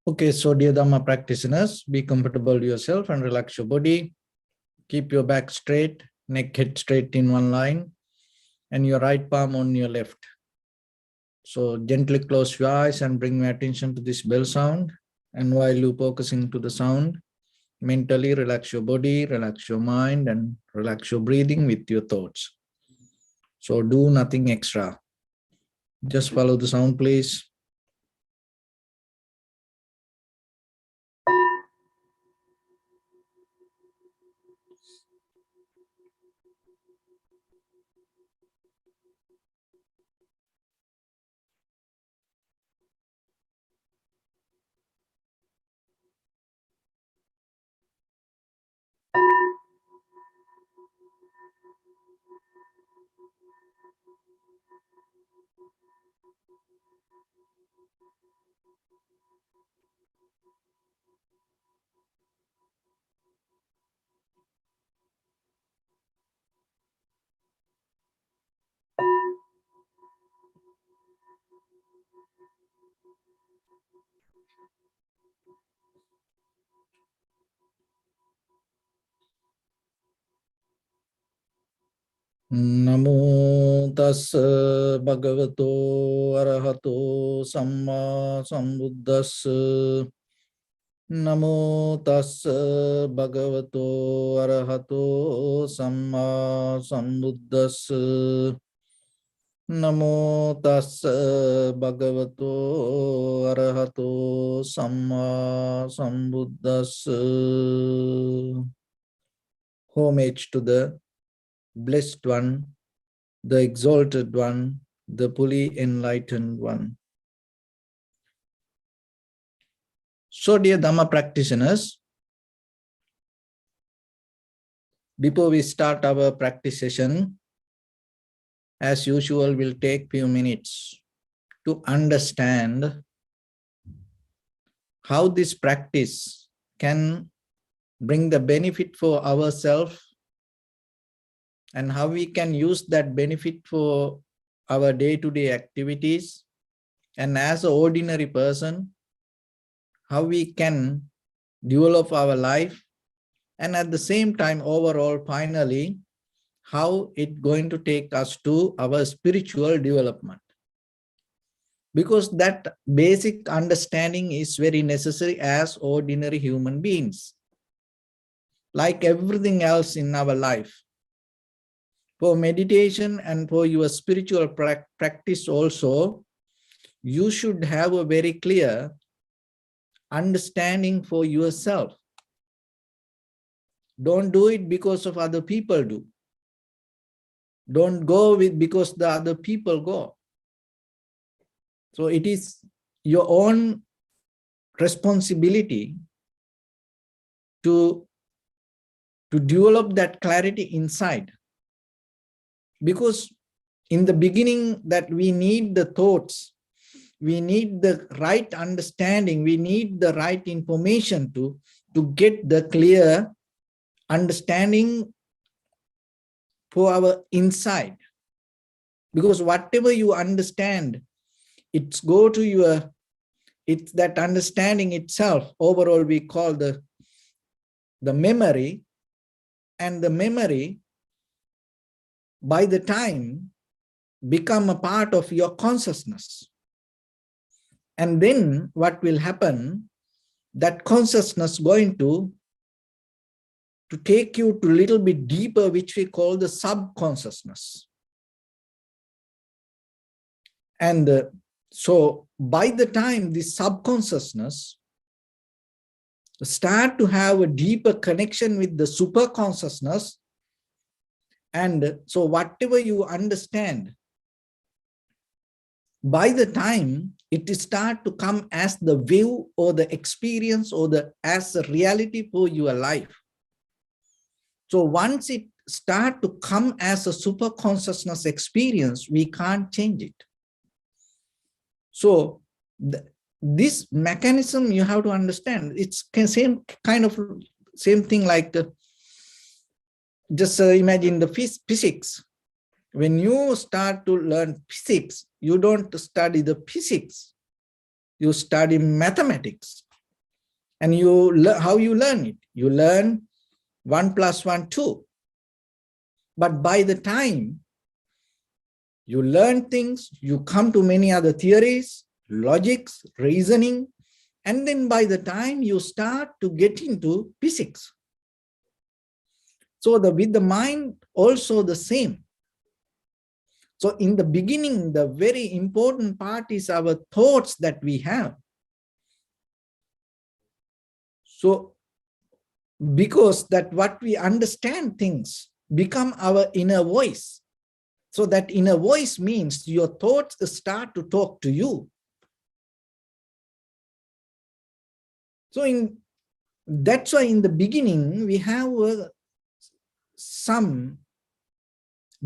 Okay, so dear Dhamma practitioners, be comfortable yourself and relax your body. Keep your back straight, neck head straight in one line, and your right palm on your left. So gently close your eyes and bring your attention to this bell sound. And while you focusing to the sound, mentally relax your body, relax your mind, and relax your breathing with your thoughts. So do nothing extra. Just follow the sound, please. Namo tassa bhagavato arahato samma sambuddhassa. Namo tassa bhagavato arahato samma sambuddhassa. Namo tassa bhagavato arahato samma sambuddhassa. Homage to the Blessed One, the Exalted One, the fully enlightened One. So, dear Dhamma practitioners, before we start our practice session, as usual, we'll take few minutes to understand how this practice can bring the benefit for ourselves and how we can use that benefit for our day-to-day activities, and as an ordinary person, how we can develop our life, and at the same time, overall, finally, how it's going to take us to our spiritual development. Because that basic understanding is very necessary as ordinary human beings. Like everything else in our life, for meditation and for your spiritual practice also, you should have a very clear understanding for yourself. Don't do it because of other people do. Don't go with because the other people go. So it is your own responsibility to develop that clarity inside. Because in the beginning that we need the thoughts, we need the right understanding, we need the right information to get the clear understanding for our inside. Because whatever you understand, it's go to your, it's that understanding itself, overall we call the memory, and the memory by the time become a part of your consciousness. And then what will happen, that consciousness going to take you to a little bit deeper, which we call the subconsciousness. And so by the time the subconsciousness start to have a deeper connection with the superconsciousness, and so whatever you understand, by the time it start to come as the view or the experience or as a reality for your life. So once it start to come as a super consciousness experience, we can't change it. So this mechanism you have to understand. It's same kind of same thing like just imagine the physics. When you start to learn physics, you don't study the physics, you study mathematics. And how you learn it? You learn 1 + 1, 2. But by the time you learn things, you come to many other theories, logics, reasoning, and then by the time you start to get into physics. So with the mind also the same. So in the beginning, the very important part is our thoughts that we have. So because that what we understand things become our inner voice. So that inner voice means your thoughts start to talk to you. So that's why in the beginning we have some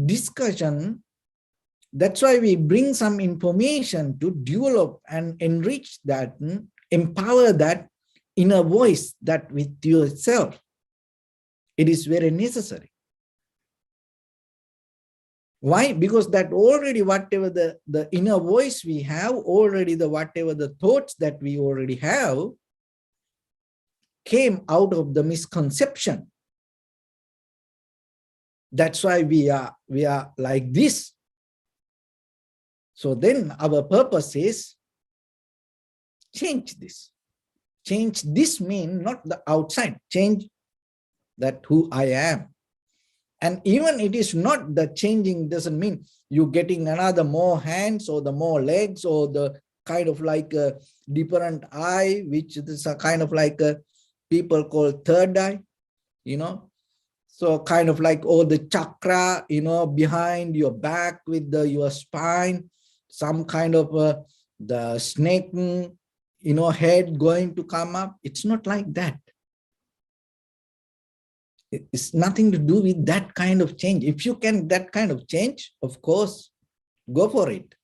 discussion. That's why we bring some information to develop and enrich that, empower that inner voice that with yourself. It is very necessary. Why? Because that already whatever the inner voice we have, already whatever the thoughts that we already have came out of the misconception. That's why we are like this. So then our purpose is change this. Change this means not the outside, change that who I am. And even it is not the changing doesn't mean you getting another more hands or the more legs or the kind of like a different eye, which is a kind of like a people call third eye, So kind of like all the chakra, behind your back with your spine, some kind of the snake, head going to come up. It's not like that. It's nothing to do with that kind of change. If you can that kind of change, of course, go for it.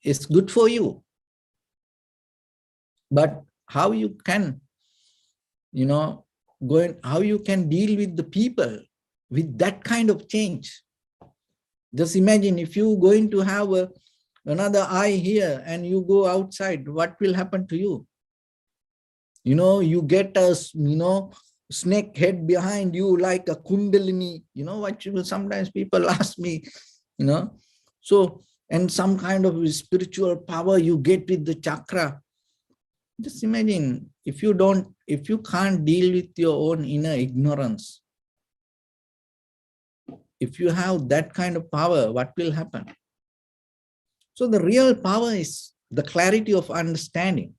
It's good for you. But how you can, how you can deal with the people with that kind of change. Just imagine if you going to have another eye here and you go outside, what will happen to you? You get a, snake head behind you like a kundalini, what sometimes people ask me, so, and some kind of spiritual power you get with the chakra. Just imagine if you can't deal with your own inner ignorance, if you have that kind of power, what will happen? So the real power is the clarity of understanding.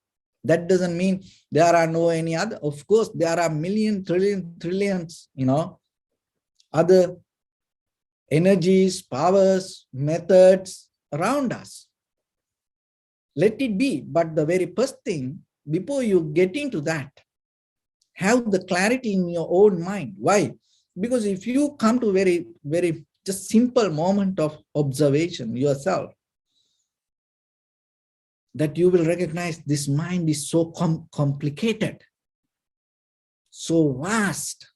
That doesn't mean there are no any other. Of course, there are million, trillions, other energies, powers, methods around us. Let it be. But the very first thing, before you get into that, have the clarity in your own mind. Why? Because if you come to very, very just simple moment of observation yourself, that you will recognize this mind is so complicated, so vast.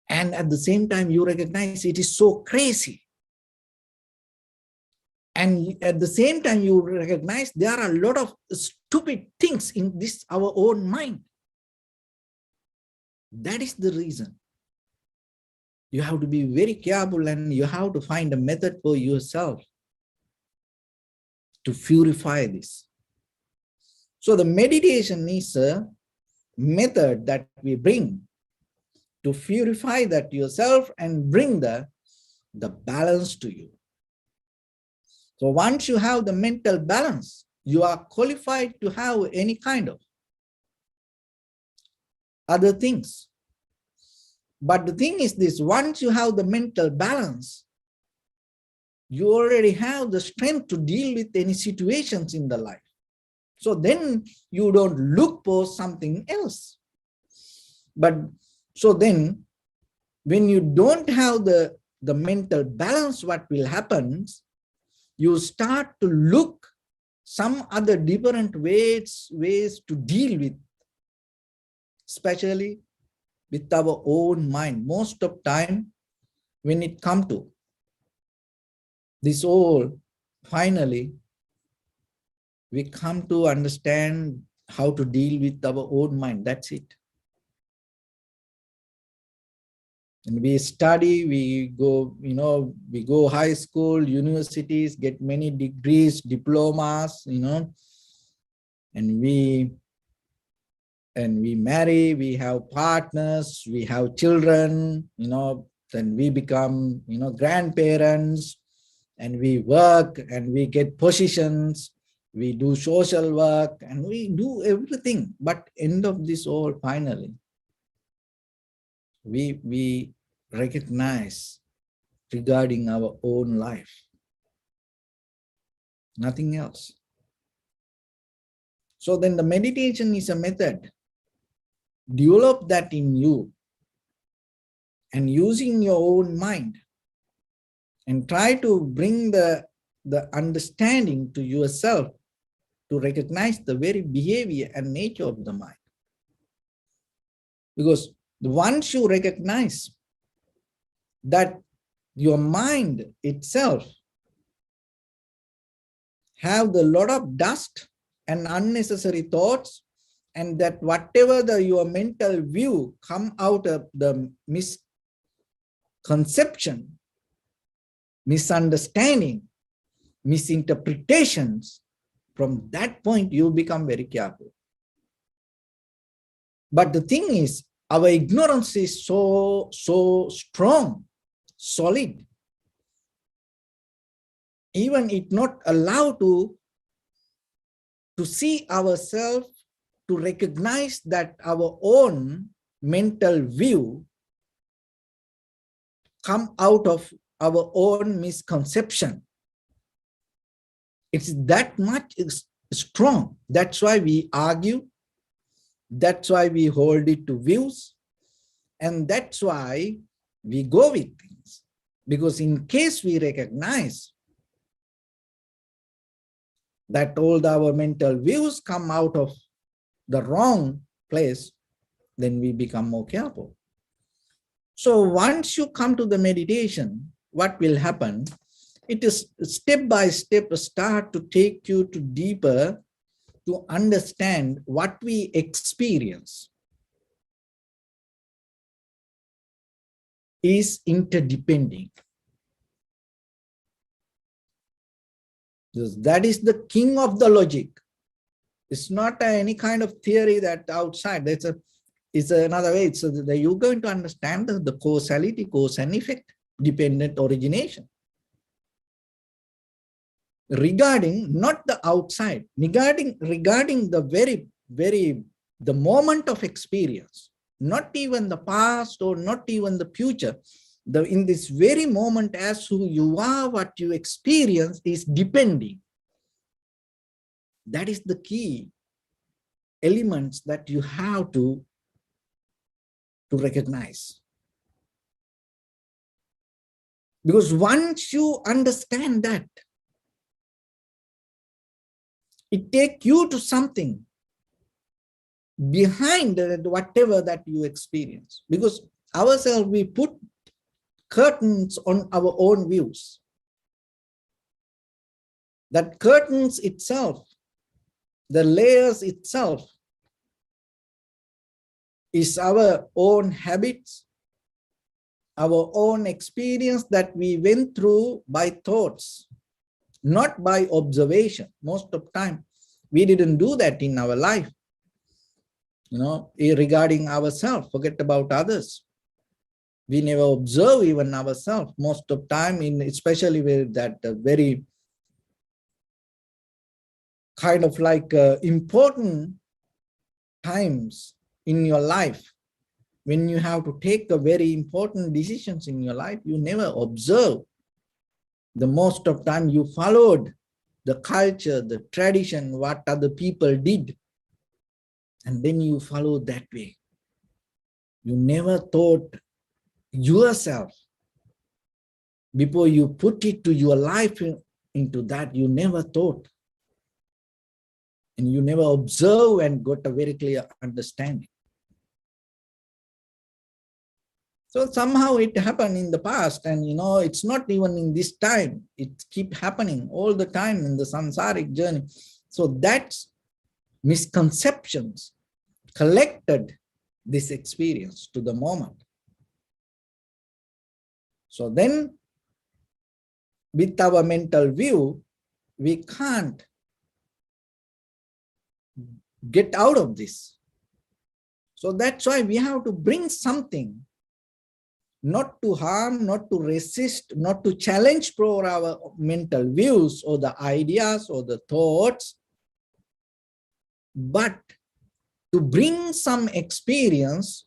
And at the same time, you recognize it is so crazy. And at the same time, you recognize there are a lot of stupid things in this, our own mind. That is the reason. You have to be very careful and you have to find a method for yourself to purify this. So the meditation is a method that we bring to purify that yourself and bring the balance to you. So once you have the mental balance, you are qualified to have any kind of other things. But the thing is this, once you have the mental balance, you already have the strength to deal with any situations in the life. So then you don't look for something else. But so then when you don't have the mental balance, what will happen? You start to look some other different ways to deal with, especially with our own mind. Most of time, when it comes to this all, finally, we come to understand how to deal with our own mind. That's it. And we study, we go, we go high school, universities, get many degrees, diplomas, and we marry, we have partners, we have children, then we become, grandparents, and we work and we get positions, we do social work and we do everything. But end of this all, finally, we recognize regarding our own life, nothing else. So then the meditation is a method. Develop that in you and using your own mind, and try to bring the understanding to yourself to recognize the very behavior and nature of the mind. Because once you recognize that your mind itself have the lot of dust and unnecessary thoughts, and that whatever your mental view come out of the misconception, misunderstanding, misinterpretations, from that point you become very careful. But the thing is, our ignorance is so strong, solid. Even it not allowed to see ourselves, to recognize that our own mental view come out of our own misconception. It's that much strong. That's why we argue. That's why we hold it to views. And that's why we go with things. Because in case we recognize that all our mental views come out of the wrong place, then we become more careful. So once you come to the meditation, what will happen? It is step by step start to take you to deeper to understand what we experience is interdependent. That is the king of the logic. It's not any kind of theory that outside. It's another way. So that you're going to understand the causality, cause and effect, dependent origination. Regarding not the outside, regarding the the moment of experience, not even the past or not even the future. In this very moment, as who you are, what you experience is depending. That is the key elements that you have to recognize. Because once you understand that, it takes you to something behind whatever that you experience. Because ourselves, we put curtains on our own views. That curtains itself, the layers itself, is our own habits, our own experience that we went through by thoughts, not by observation. Most of the time, we didn't do that in our life. Regarding ourselves, forget about others. We never observe even ourselves. Most of the time, especially with that very kind of like important times in your life, when you have to take a very important decisions in your life, you never observe. The most of time you followed the culture, the tradition, what other people did, and then you follow that way. You never thought yourself before you put it to your life into that. You never thought, and you never observe and got a very clear understanding. So somehow it happened in the past, and it's not even in this time. It keeps happening all the time in the samsaric journey. So that's misconceptions collected this experience to the moment. So then with our mental view, we can't get out of this. So that's why we have to bring something, not to harm, not to resist, not to challenge for our mental views or the ideas or the thoughts, but to bring some experience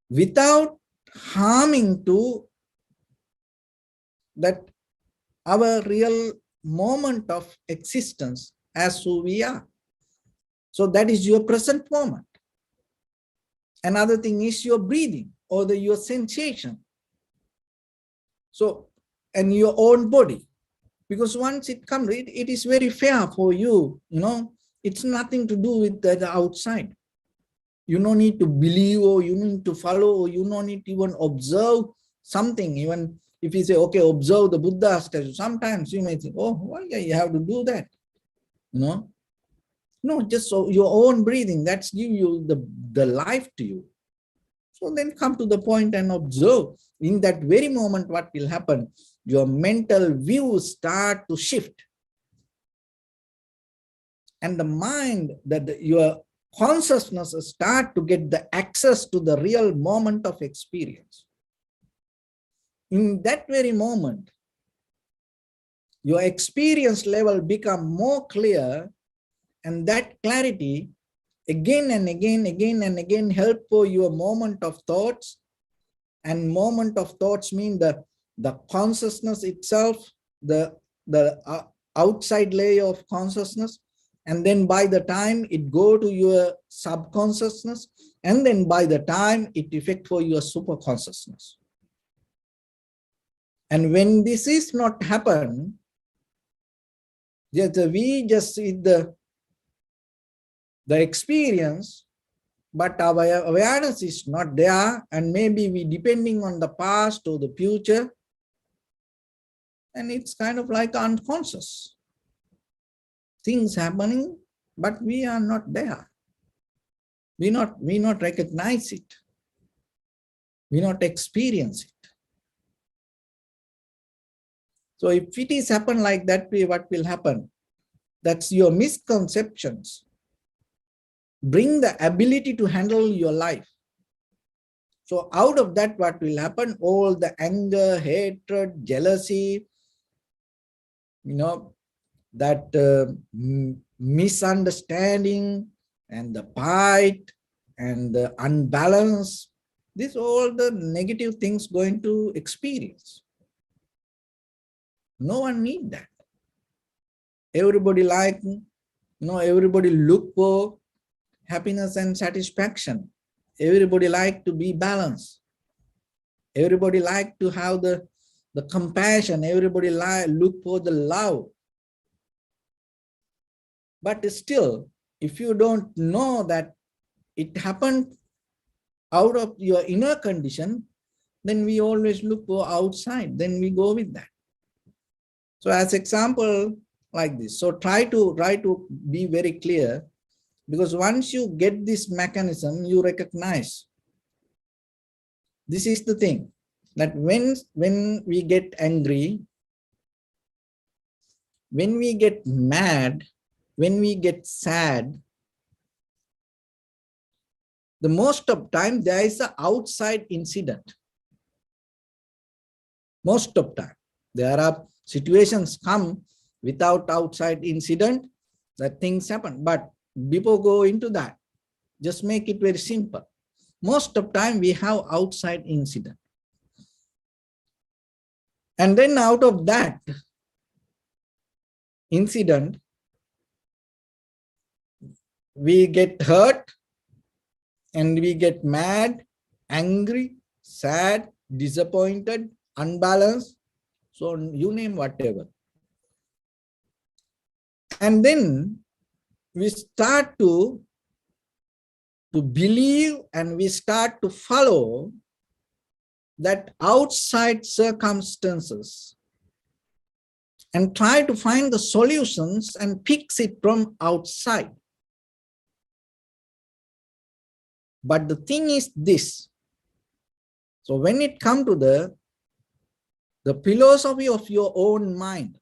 without harming to that our real moment of existence as who we are. So that is your present moment. Another thing is your breathing or your sensation. So, and your own body, because once it comes, it is very fair for you, it's nothing to do with the outside. You don't need to believe, or you need to follow, or you don't need to even observe something. Even if you say, okay, observe the Buddha statue, sometimes you may think, oh, why you have to do that? No, just so your own breathing, that's give you the life to you. So then come to the point and observe. In that very moment, what will happen? Your mental views start to shift. And the mind, your consciousness start to get the access to the real moment of experience. In that very moment, your experience level become more clear, and that clarity again and again help for your moment of thoughts. And moment of thoughts mean the consciousness itself, the outside layer of consciousness. And then by the time it go to your subconsciousness, and then by the time it affect for your super consciousness. And when this is not happen, we just see the experience, but our awareness is not there, and maybe we depending on the past or the future, and it's kind of like unconscious things happening, but we are not there. We not recognize it. We not experience it. So if it is happen like that way, what will happen? That's your misconceptions. Bring the ability to handle your life. So out of that, what will happen? All the anger, hatred, jealousy, that misunderstanding and the fight and the unbalance, these all the negative things going to experience. No one need that. Everybody everybody look for happiness and satisfaction. Everybody like to be balanced. Everybody like to have the compassion. Everybody look for the love. But still, if you don't know that it happened out of your inner condition, then we always look for outside. Then we go with that. So as example like this. So try to be very clear, because once you get this mechanism, you recognize. This is the thing, that when we get angry, when we get mad, when we get sad, the most of time there is an outside incident. Most of time. There are situations come without outside incident that things happen. But before go into that, just make it very simple. Most of time we have outside incident. And then out of that incident, we get hurt and we get mad, angry, sad, disappointed, unbalanced. So you name whatever. And then we start to believe, and we start to follow that outside circumstances and try to find the solutions and fix it from outside. But the thing is this. So when it comes to the philosophy of your own mind,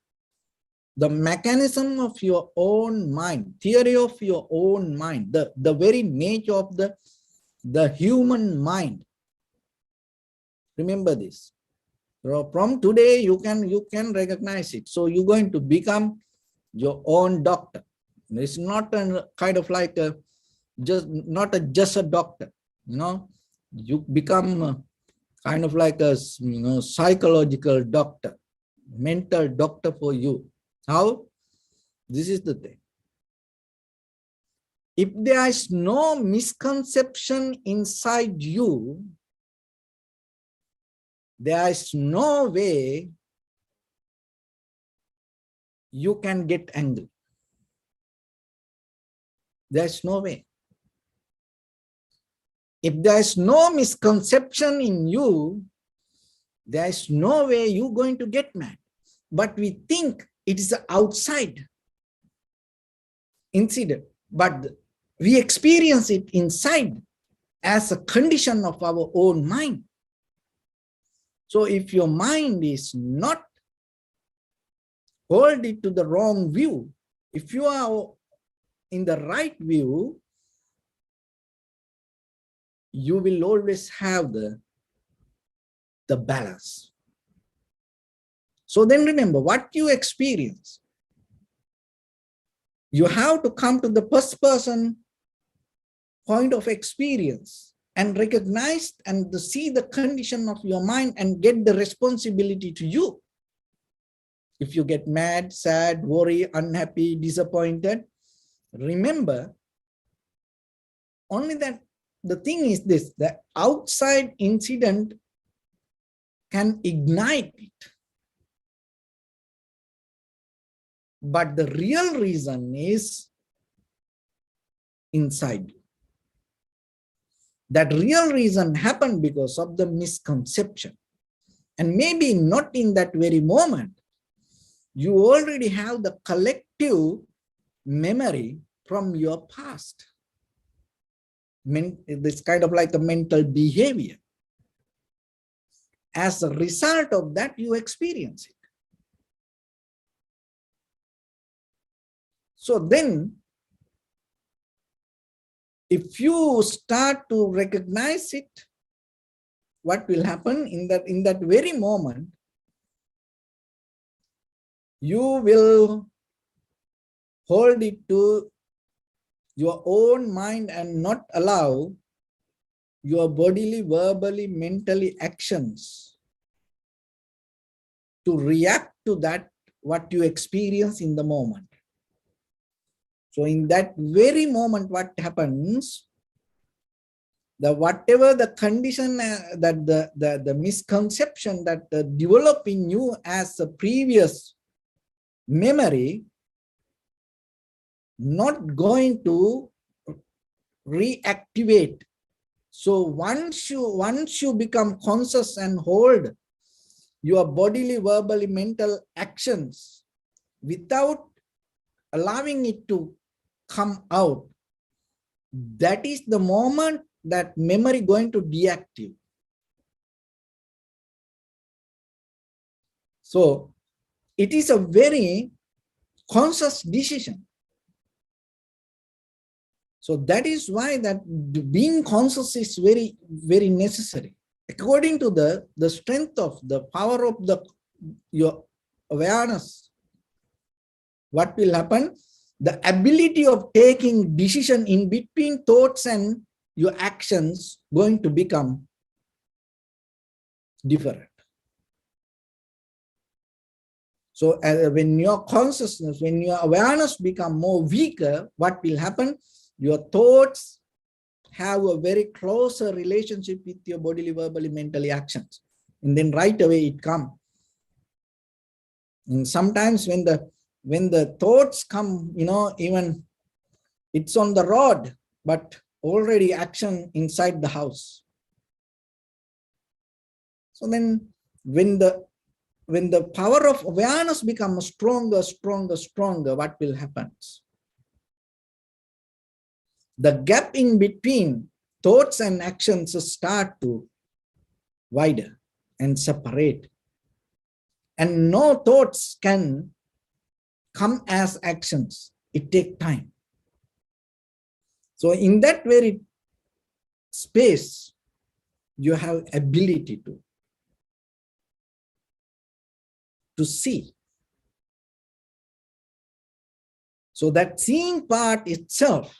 the mechanism of your own mind, theory of your own mind, the very nature of the human mind. Remember this. So from today, you can recognize it. So you're going to become your own doctor. It's not a kind of like just a doctor. You become kind of like a psychological doctor, mental doctor for you. How? This is the thing. If there is no misconception inside you, there is no way you can get angry. There's no way. If there is no misconception in you, there is no way you're going to get mad. But we think it is an outside incident, but we experience it inside as a condition of our own mind. So if your mind is not hold it to the wrong view, if you are in the right view, you will always have the balance. So then remember what you experience. You have to come to the first person point of experience and recognize and see the condition of your mind and get the responsibility to you. If you get mad, sad, worried, unhappy, disappointed, remember only that the thing is this, the outside incident can ignite it. But the real reason is inside you. That real reason happened because of the misconception. And maybe not in that very moment. You already have the collective memory from your past. This kind of like a mental behavior. As a result of that, you experience it. So then, if you start to recognize it, what will happen in that very moment, you will hold it to your own mind and not allow your bodily, verbally, mentally actions to react to that, what you experience in the moment. So in that very moment, what happens, whatever the condition that the misconception that develop in you as a previous memory, not going to reactivate. So once you become conscious and hold your bodily, verbally, mental actions without allowing it to come out, that is the moment that memory going to deactivate. So it is a very conscious decision. So that is why that being conscious is very, very necessary. According to the strength of the power of your awareness, what will happen? The ability of taking decision in between thoughts and your actions going to become different. So when your consciousness, when your awareness become more weaker, what will happen? Your thoughts have a very closer relationship with your bodily, verbally, mentally actions. And then right away it comes. And sometimes when the thoughts come, even it's on the road, but already action inside the house. So then when when the power of awareness becomes stronger, stronger, stronger, what will happen? The gap in between thoughts and actions start to widen and separate. And no thoughts can come as actions. It takes time. So in that very space, you have ability to see. So that seeing part itself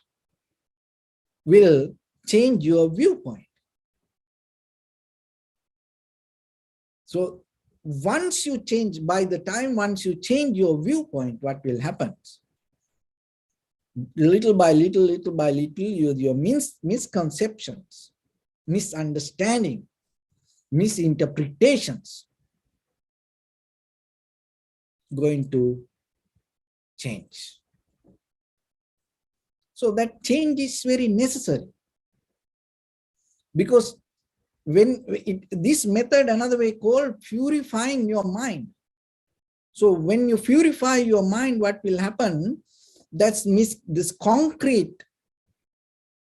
will change your viewpoint. So once you change your viewpoint, what will happen? Little by little, your misconceptions, misunderstanding, misinterpretations going to change. So that change is very necessary, because when this method, another way called purifying your mind. So when you purify your mind, what will happen? That's this concrete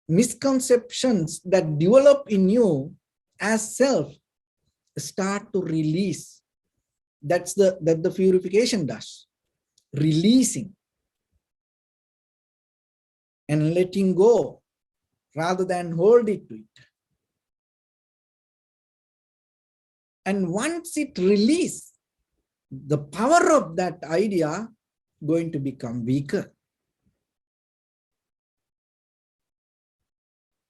misconceptions that develop in you as self start to release. That the purification does. Releasing and letting go rather than hold it to it. And once it releases, the power of that idea going to become weaker.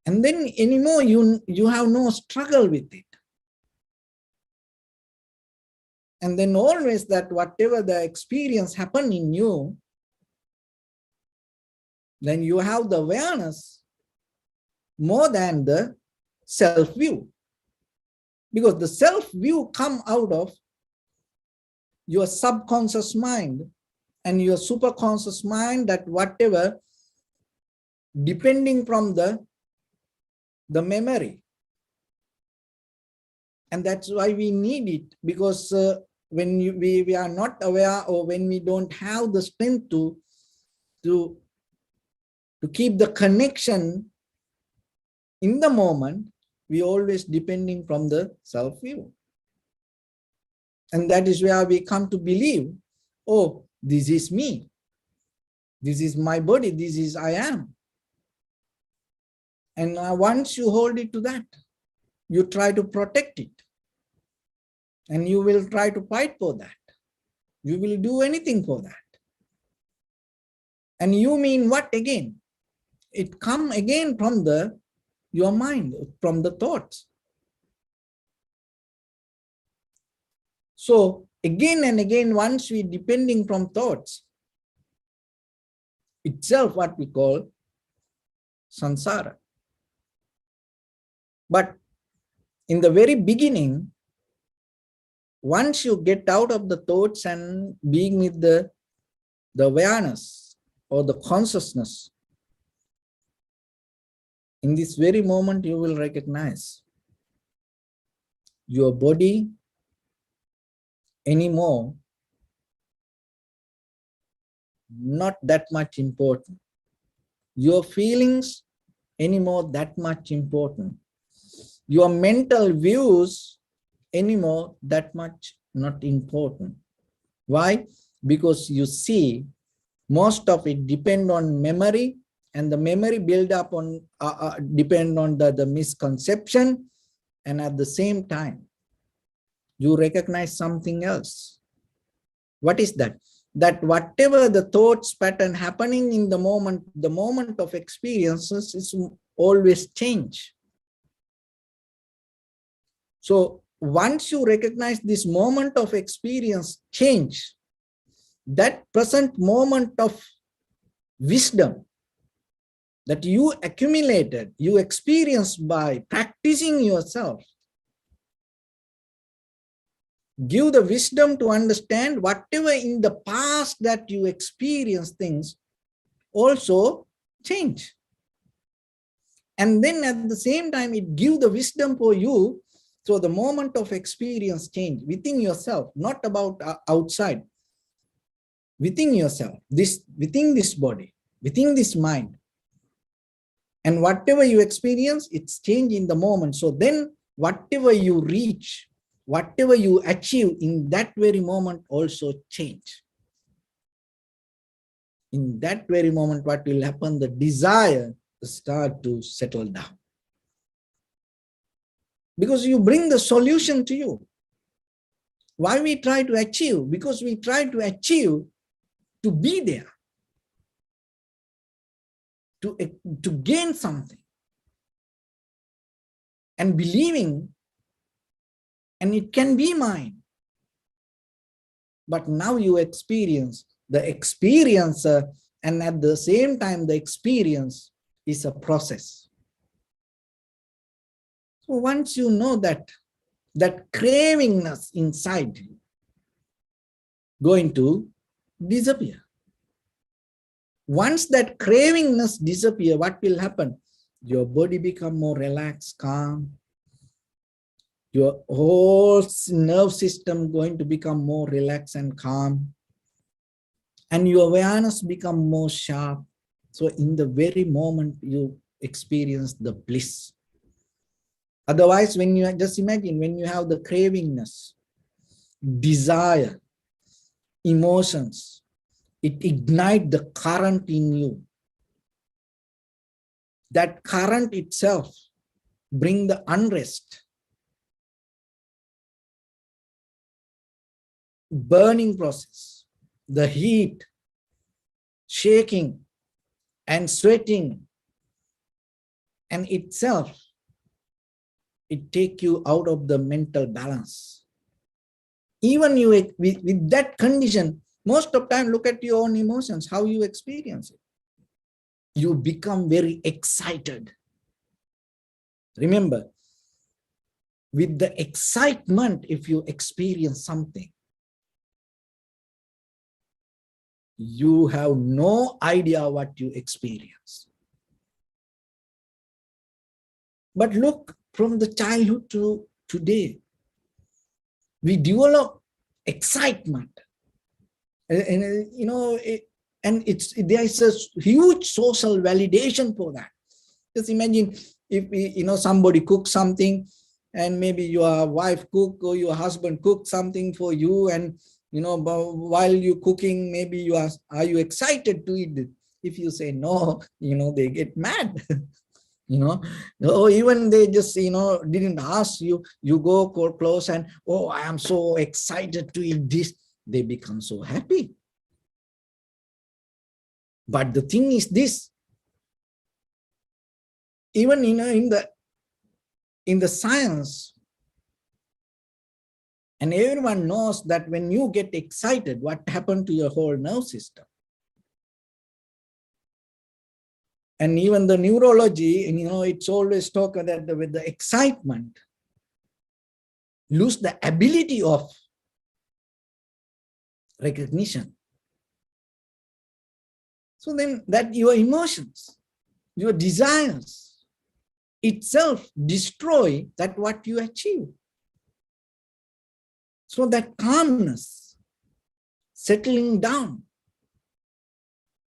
And then anymore, you have no struggle with it. And then always that whatever the experience happen in you, then you have the awareness more than the self-view. Because the self-view come out of your subconscious mind and your superconscious mind, that whatever, depending from the memory. And that's why we need it, because when we are not aware, or when we don't have the strength to keep the connection in the moment, we always depending from the self-view. And that is where we come to believe, oh, this is me. This is my body. This is I am. And once you hold it to that, you try to protect it. And you will try to fight for that. You will do anything for that. And you mean what again? It come again from your mind, from the thoughts. So again and again, once we depending from thoughts, itself what we call samsara. But in the very beginning, once you get out of the thoughts and being with the awareness or the consciousness, in this very moment, you will recognize your body anymore not that much important. Your feelings anymore that much important. Your mental views anymore that much not important. Why? Because you see, most of it depend on memory, and the memory build up on depend on the misconception, and at the same time you recognize something else. What is that? That whatever the thoughts pattern happening in the moment of experiences is always change. So once you recognize this moment of experience change, that present moment of wisdom that you accumulated, you experienced by practicing yourself, give the wisdom to understand whatever in the past that you experienced things also change. And then at the same time, it gives the wisdom for you So the moment of experience change within yourself, not about outside, within yourself, within this body, within this mind. And whatever you experience, it's change in the moment. So then whatever you reach, whatever you achieve in that very moment also change. In that very moment, what will happen? The desire start to settle down. Because you bring the solution to you. Why we try to achieve? Because we try to achieve to be there, to gain something. And believing, and it can be mine. But now you experience the experiencer, and at the same time, the experience is a process. So once you know that cravingness inside you going to disappear. Once that cravingness disappear, what will happen? Your body become more relaxed, calm. Your whole nerve system going to become more relaxed and calm. And your awareness become more sharp. So in the very moment you experience the bliss. Otherwise, when you just imagine, when you have the cravingness, desire, emotions, it ignites the current in you. That current itself bring the unrest, burning process, the heat, shaking and sweating, and itself, it take you out of the mental balance. Even you with that condition, most of the time, look at your own emotions, how you experience it. You become very excited. Remember, with the excitement, if you experience something, you have no idea what you experience. But look, from the childhood to today, we develop excitement. And you know, there is a huge social validation for that. Just imagine if somebody cooks something, and maybe your wife cook or your husband cook something for you, and while you cooking, maybe are you excited to eat it? If you say no, they get mad. Or even they just didn't ask you, you go close and, oh, I am so excited to eat this. They become so happy. But the thing is this, even in the science, and everyone knows that when you get excited, what happened to your whole nerve system? And even the neurology, it's always talk that with the excitement, lose the ability of recognition. So then that your emotions, your desires itself destroy that what you achieve. So that calmness, settling down,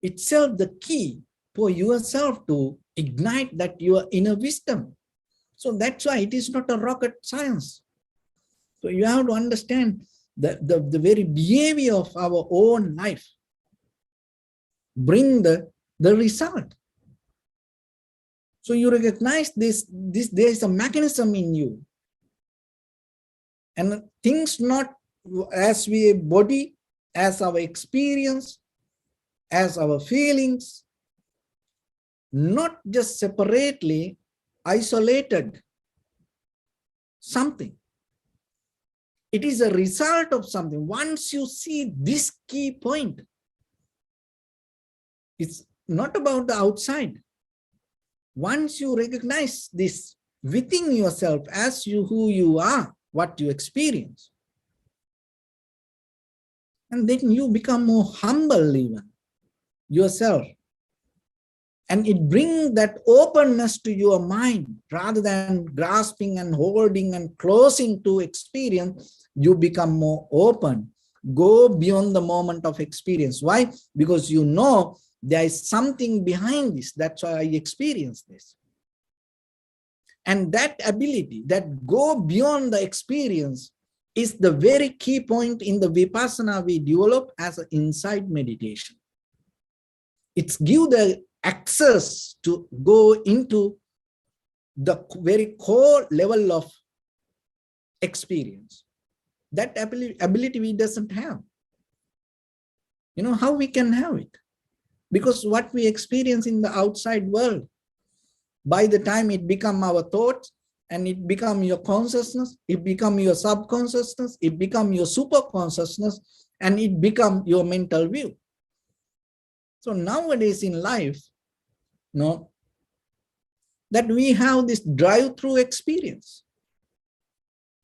itself the key for yourself to ignite that your inner wisdom. So that's why it is not a rocket science. So you have to understand the very behavior of our own life bring the result. So you recognize this there is a mechanism in you. And things not as we body, as our experience, as our feelings, not just separately, isolated something. It is a result of something. Once you see this key point, it's not about the outside. Once you recognize this within yourself as who you are, what you experience, and then you become more humble even yourself. And it brings that openness to your mind rather than grasping and holding and closing to experience. You become more open. Go beyond the moment of experience. Why? Because you know there is something behind this. That's why I experience this. And that ability, that go beyond the experience, is the very key point in the Vipassana we develop as an insight meditation. It's give the access to go into the very core level of experience. That ability we doesn't have. You know how we can have it? Because what we experience in the outside world, by the time it become our thoughts, and it become your consciousness, it become your subconsciousness, it become your super consciousness, and it become your mental view. So nowadays in life, that we have this drive-through experience.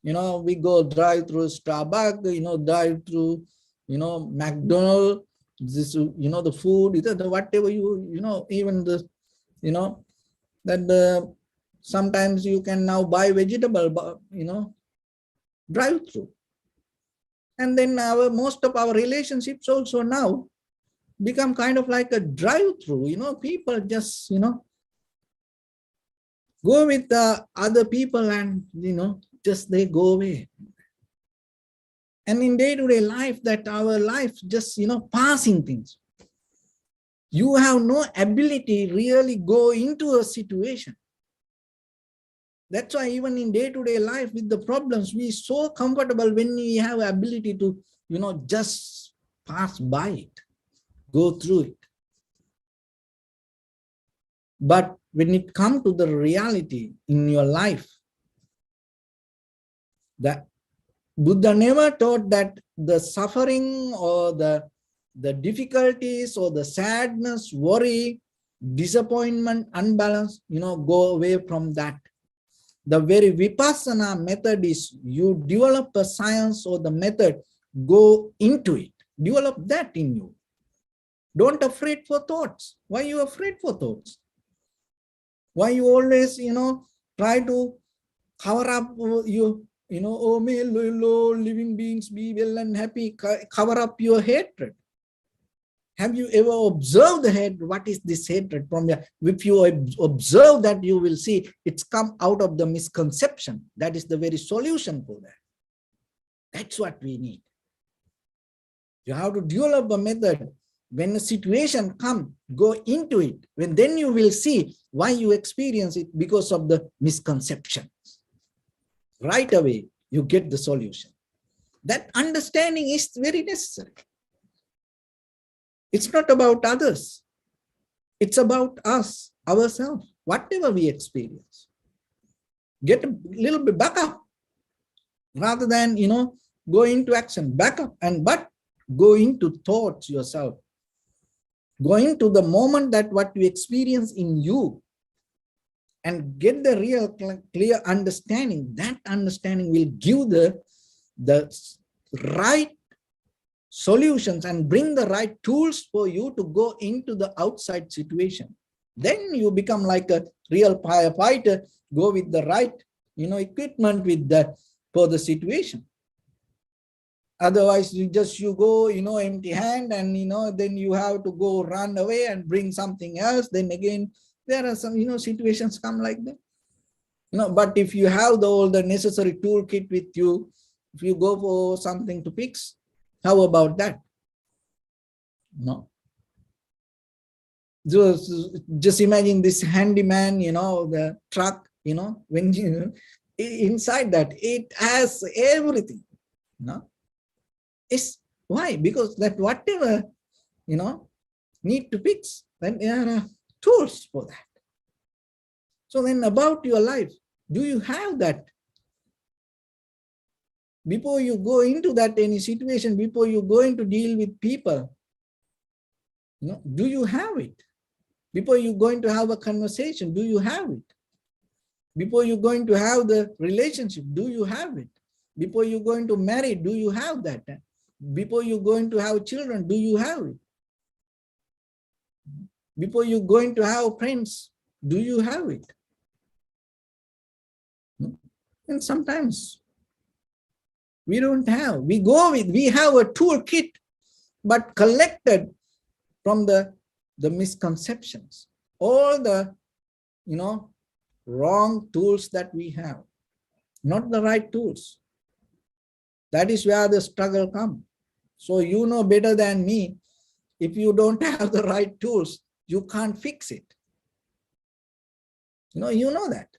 We go drive through Starbucks, drive through, McDonald's, this, the food, whatever even the, that sometimes you can now buy vegetable, drive through. And then most of our relationships also now become kind of like a drive through, people just, go with the other people and, just they go away. And in day-to-day life, that our life just, passing things. You have no ability really go into a situation. That's why even in day-to-day life with the problems, we so comfortable when we have ability to, just pass by it, go through it. But when it comes to the reality in your life, that Buddha never taught that the suffering or the difficulties or the sadness, worry, disappointment, unbalance, go away from that. The very Vipassana method is you develop a science or the method, go into it, develop that in you. Don't afraid for thoughts. Why you afraid for thoughts? Why you always, try to cover up oh, may living beings be well and happy, cover up your hatred. Have you ever observed the hatred? What is this hatred from your? If you observe that, you will see it's come out of the misconception. That is the very solution for that. That's what we need. You have to develop a method. When a situation comes, go into it. Then you will see why you experience it because of the misconception. Right away, you get the solution. That understanding is very necessary. It's not about others. It's about us, ourselves, whatever we experience. Get a little bit back up rather than, go into action, back up, but go into thoughts yourself. Go into the moment that what you experience in you and get the real clear understanding. That understanding will give the right solutions and bring the right tools for you to go into the outside situation. Then you become like a real firefighter, go with the right, equipment for the situation. Otherwise, you go, empty hand and, then you have to go run away and bring something else. Then again, there are some, situations come like that. But if you have all the necessary toolkit with you, if you go for something to fix, how about that? No. Just imagine this handyman, the truck, when you inside that, it has everything. It's why? Because that whatever, need to fix, then there are tools for that. So then about your life, do you have that? Before you go into that any situation, before you go into deal with people, do you have it? Before you're going to have a conversation, do you have it? Before you're going to have the relationship, do you have it? Before you're going to marry, do you have that? Before you're going to have children, do you have it? Before you're going to have friends, do you have it? And sometimes we don't have. We have a toolkit, but collected from the misconceptions, all the wrong tools that we have, not the right tools. That is where the struggle comes. So you know better than me, if you don't have the right tools, you can't fix it. You know that.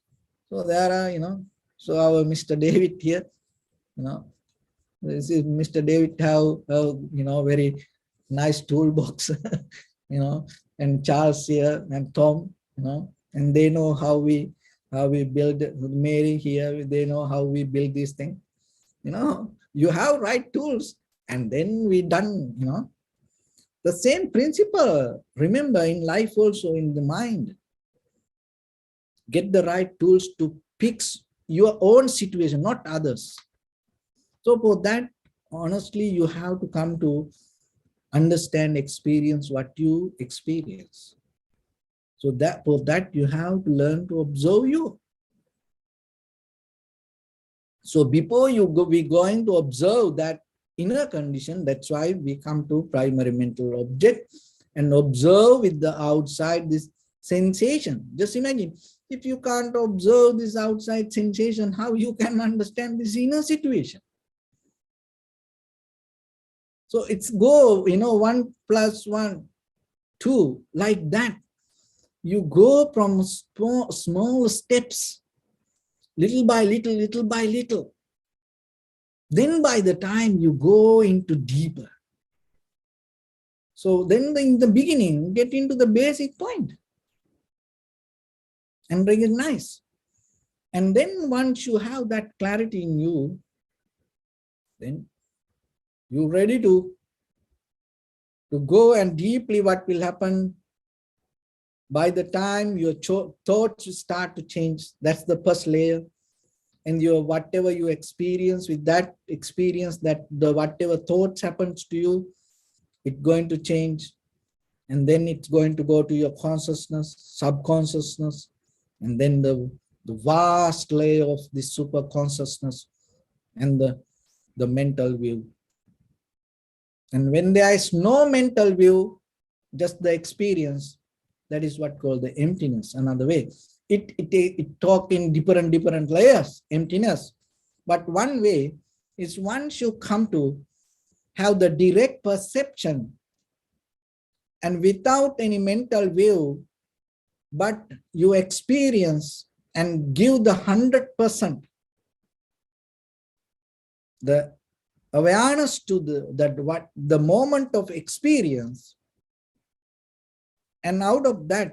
So there are, so our Mr. David here, this is Mr. David have very nice toolbox, and Charles here and Tom, and they know how we build. Mary here, they know how we build this thing. You have right tools, and then we done. The same principle. Remember, in life also, in the mind, get the right tools to fix your own situation, not others. So for that, honestly, you have to come to understand, experience what you experience. So that for that, you have to learn to observe you. So before you go, we're going to observe that inner condition. That's why we come to primary mental object and observe with the outside this sensation. Just imagine, if you can't observe this outside sensation, how you can understand this inner situation? So it's go, 1 + 1, 2, like that. You go from small steps, little by little, little by little. Then by the time you go into deeper. So then in the beginning, get into the basic point and recognize. And then once you have that clarity in you, then you're ready to go and deeply what will happen by the time your thoughts start to change. That's the first layer. And your whatever you experience, with that experience, that the whatever thoughts happens to you, it's going to change. And then it's going to go to your consciousness, subconsciousness, and then the vast layer of the super consciousness and the mental view. And when there is no mental view, just the experience, that is what called the emptiness. Another way, it talk in different layers, emptiness. But one way is, once you come to have the direct perception and without any mental view, but you experience and give the 100%, the awareness to the moment of experience, and out of that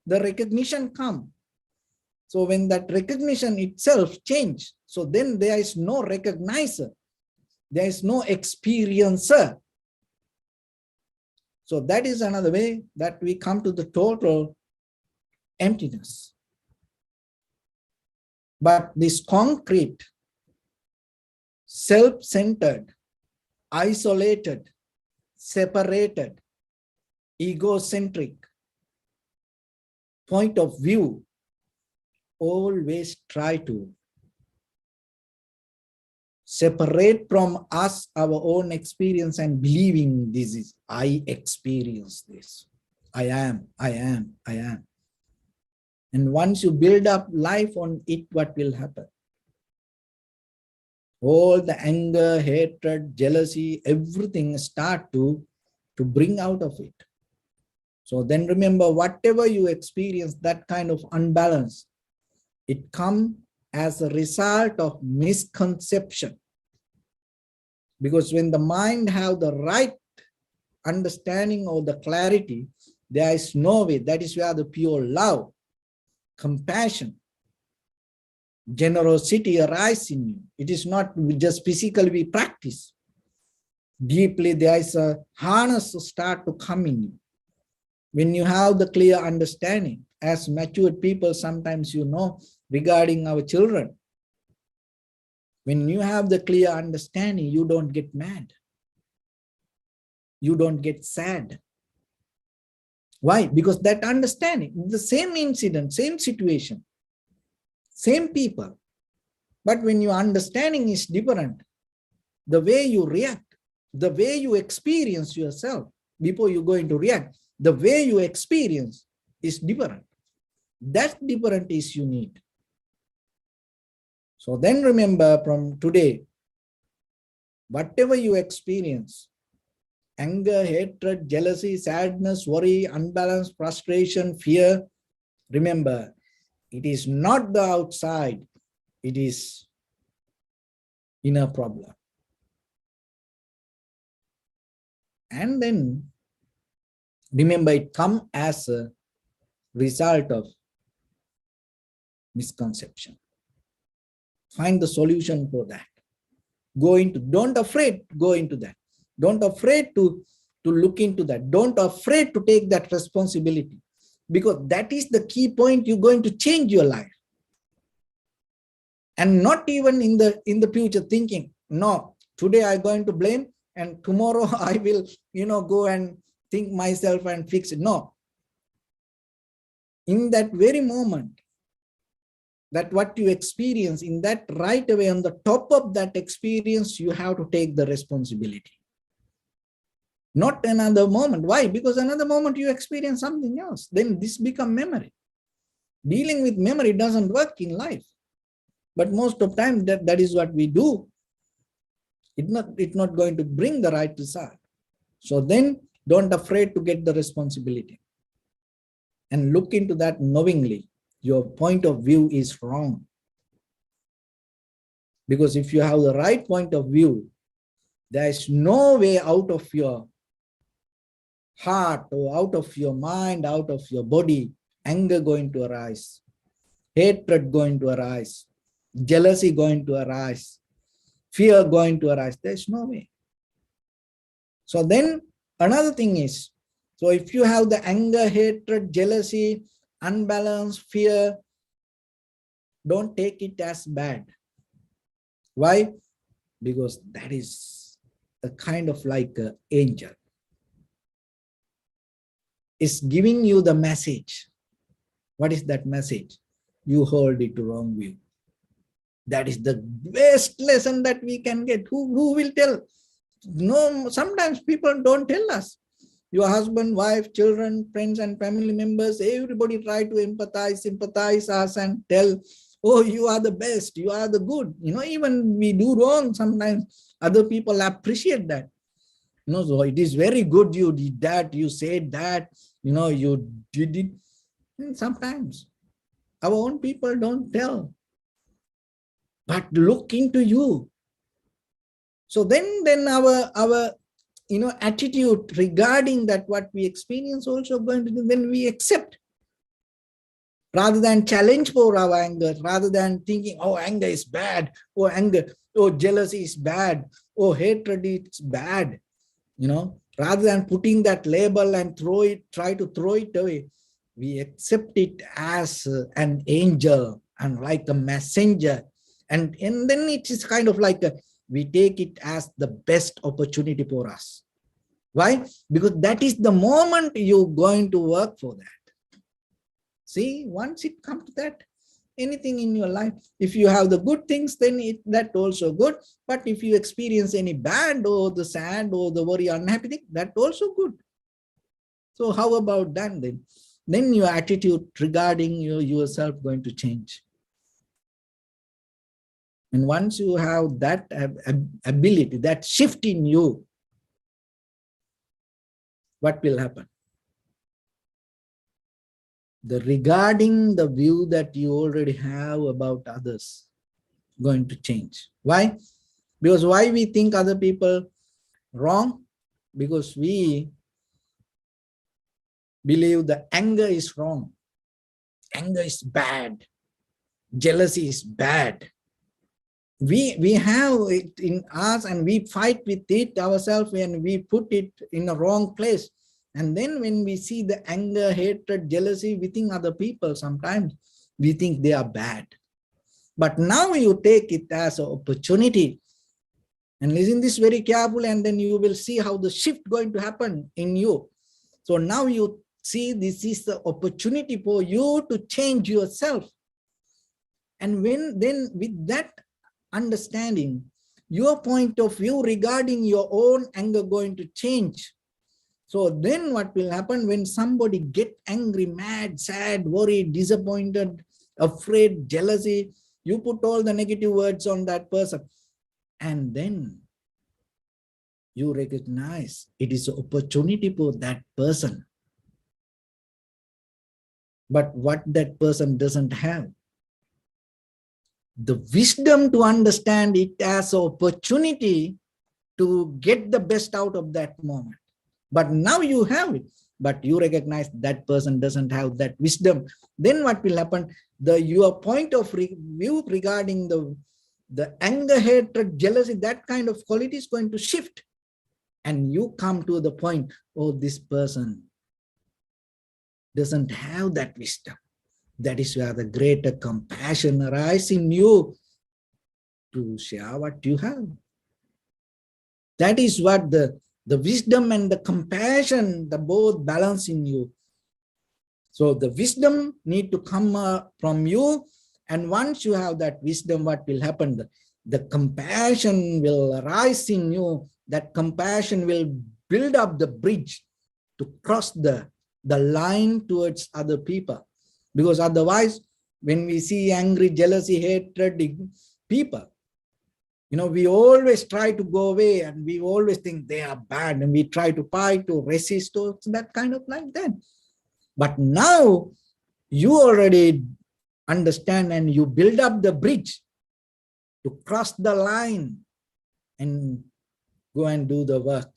the recognition come. So when that recognition itself change, so then there is no recognizer, there is no experiencer. So that is another way that we come to the total emptiness. But this concrete, self-centered, isolated, separated, egocentric point of view always try to separate from us our own experience and believing this is, I experience this. I am. And once you build up life on it, what will happen? All the anger, hatred, jealousy, everything start to bring out of it. So then remember, whatever you experience, that kind of unbalance, it comes as a result of misconception. Because when the mind have the right understanding or the clarity, there is no way. That is where the pure love, compassion, generosity arise in you. It is not just physically we practice. Deeply there is a harness to start to come in you. When you have the clear understanding, as matured people, sometimes regarding our children, when you have the clear understanding, you don't get mad. You don't get sad. Why? Because that understanding, the same incident, same situation, same people. But when your understanding is different, the way you react, the way you experience yourself before you go into react, the way you experience is different. That different is you need. So then remember from today, whatever you experience, anger, hatred, jealousy, sadness, worry, unbalance, frustration, fear, remember, it is not the outside, it is inner problem. And then remember, it comes as a result of misconception. Find the solution for that. Go into, don't afraid, go into that. Don't afraid to look into that. Don't afraid to take that responsibility, because that is the key point. You're going to change your life. And not even in the future thinking, no, today I'm going to blame and tomorrow I will, go and think myself and fix it. No. In that very moment, that what you experience, in that right away, on the top of that experience, you have to take the responsibility. Not another moment. Why? Because another moment you experience something else. Then this becomes memory. Dealing with memory doesn't work in life. But most of the time, that is what we do. It's not going to bring the right result. So then don't afraid to get the responsibility. And look into that knowingly. Your point of view is wrong. Because if you have the right point of view, there is no way out of your heart or out of your mind, out of your body, anger going to arise, hatred going to arise, jealousy going to arise, fear going to arise. There's no way. So then another thing is, so if you have the anger, hatred, jealousy, unbalance, fear, don't take it as bad. Why? Because that is a kind of like an angel. It's giving you the message. What is that message? You hold it to wrong view. That is the best lesson that we can get. Who will tell? No, sometimes people don't tell us. Your husband, wife, children, friends, and family members, everybody try to sympathize us and tell, oh, you are the best, you are the good. Even we do wrong, sometimes other people appreciate that. So it is very good you did that, you said that, you did it. And sometimes our own people don't tell, but look into you. So then our attitude regarding that what we experience also going to do, then we accept. Rather than challenge for our anger, rather than thinking, oh, anger is bad, or jealousy is bad, or hatred is bad, rather than putting that label and try to throw it away, we accept it as an angel and like a messenger. And then it is kind of like we take it as the best opportunity for us. Why? Because that is the moment you're going to work for that. See, once it comes to that, anything in your life, if you have the good things, then that also good. But if you experience any bad or the sad or the worry, unhappy thing, that also good. So how about that then? Then your attitude regarding yourself going to change. And once you have that ability, that shift in you, what will happen? Regarding the view that you already have about others going to change. Why? Because why we think other people wrong? Because we believe that anger is wrong. Anger is bad. Jealousy is bad. We have it in us and we fight with it ourselves and we put it in the wrong place. And then when we see the anger, hatred, jealousy within other people, sometimes we think they are bad. But now you take it as an opportunity. And listen this very carefully, and then you will see how the shift going to happen in you. So now you See, this is the opportunity for you to change yourself. And then with that understanding, your point of view regarding your own anger going to change. So then what will happen when somebody get angry, mad, sad, worried, disappointed, afraid, jealousy, you put all the negative words on that person. And then you recognize it is an opportunity for that person. But what that person doesn't have, the wisdom to understand it as an opportunity to get the best out of that moment. But now you have it, but you recognize that person doesn't have that wisdom. Then what will happen? Your point of view regarding the anger, hatred, jealousy, that kind of quality is going to shift. And you come to the point, oh, this person doesn't have that wisdom. That is where the greater compassion arises in you to share what you have. That is what the wisdom and the compassion, the both balance in you. So the wisdom need to come from you. And once you have that wisdom, what will happen? The compassion will arise in you. That compassion will build up the bridge to cross the line towards other people. Because otherwise, when we see angry, jealousy, hatred people, we always try to go away and we always think they are bad and we try to fight to resist or that kind of like that. But now you already understand and you build up the bridge to cross the line and go and do the work.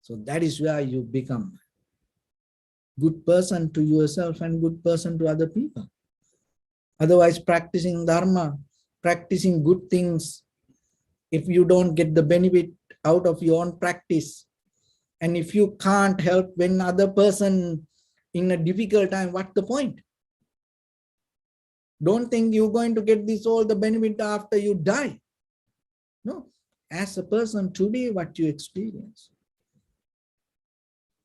So that is where you become good person to yourself and good person to other people. Otherwise, practicing Dharma, practicing good things, if you don't get the benefit out of your own practice, and if you can't help when other person in a difficult time, what's the point? Don't think you're going to get this all the benefit after you die. No, as a person today, what you experience.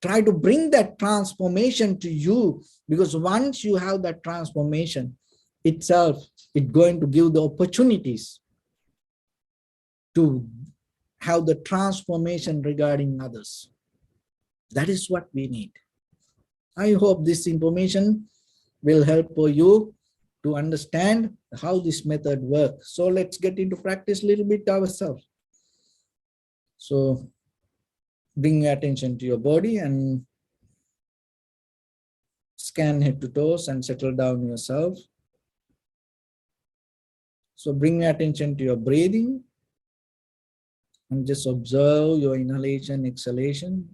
Try to bring that transformation to you, because once you have that transformation itself, it's going to give the opportunities to have the transformation regarding others. That is what we need. I hope this information will help for you to understand how this method works. So let's get into practice a little bit ourselves. So bring your attention to your body and scan head to toes and settle down yourself. So bring your attention to your breathing and just observe your inhalation, exhalation,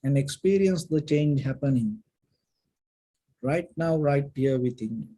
and experience the change happening right now, right here within you.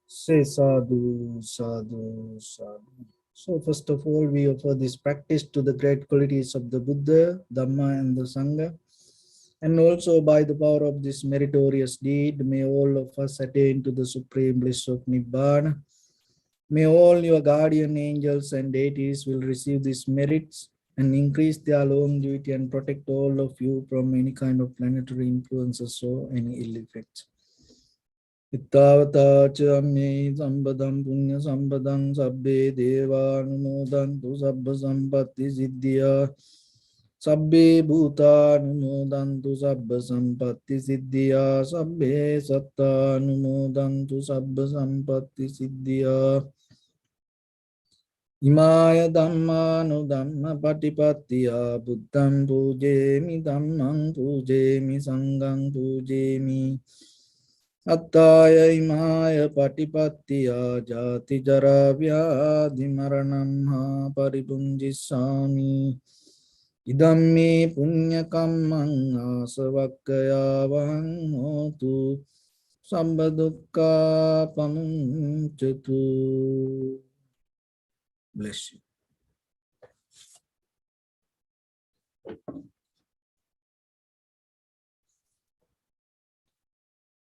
Say sadhu, sadhu, sadhu. So first of all, we offer this practice to the great qualities of the Buddha, Dhamma and the Sangha. And also by the power of this meritorious deed, may all of us attain to the supreme bliss of Nibbana. May all your guardian angels and deities will receive these merits and increase their longevity and protect all of you from any kind of planetary influences or any ill effects. Ittavata me sambadam punya sambadam sabbe deva anumodantu sabba sampatti siddhya sabbe bhuta anumodantu sabba sampatti siddhya sabbe satta anumodantu sabba sampatti siddhya Imaya dhammanu dhamma patipattiya buddham pujemi dhammam pujemi sangham pujemi Attaya imaya patipattiya jati jara vyadhi maranam ha paripunjissami Idammi punya kammang asavakkaya vahang hotu sambadukka pamuncatu. Bless you.